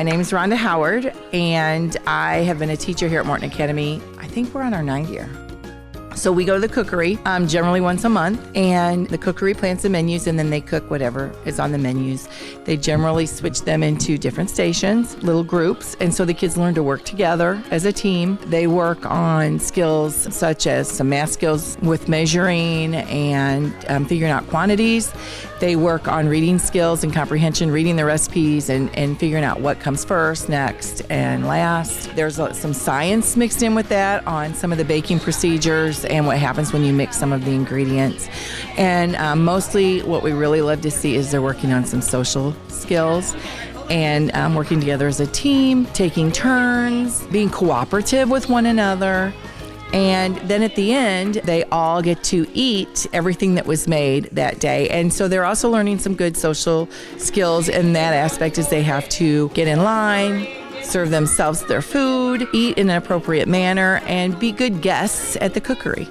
My name is Rhonda Howard, and I have been a teacher here at Morton Academy. I think we're on our 9th year. So we go to the Cookery generally once a month, and the Cookery plans the menus, and then they cook whatever is on the menus. They generally switch them into different stations, little groups, and so the kids learn to work together as a team. They work on skills such as some math skills with measuring and figuring out quantities. They work on reading skills and comprehension, reading the recipes and figuring out what comes first, next, and last. There's some science mixed in with that on some of the baking procedures and what happens when you mix some of the ingredients. And mostly what we really love to see is they're working on some social skills and working together as a team, taking turns, being cooperative with one another. And then at the end, they all get to eat everything that was made that day. And so they're also learning some good social skills in that aspect, as they have to get in line, serve themselves their food, eat in an appropriate manner, and be good guests at the Cookery.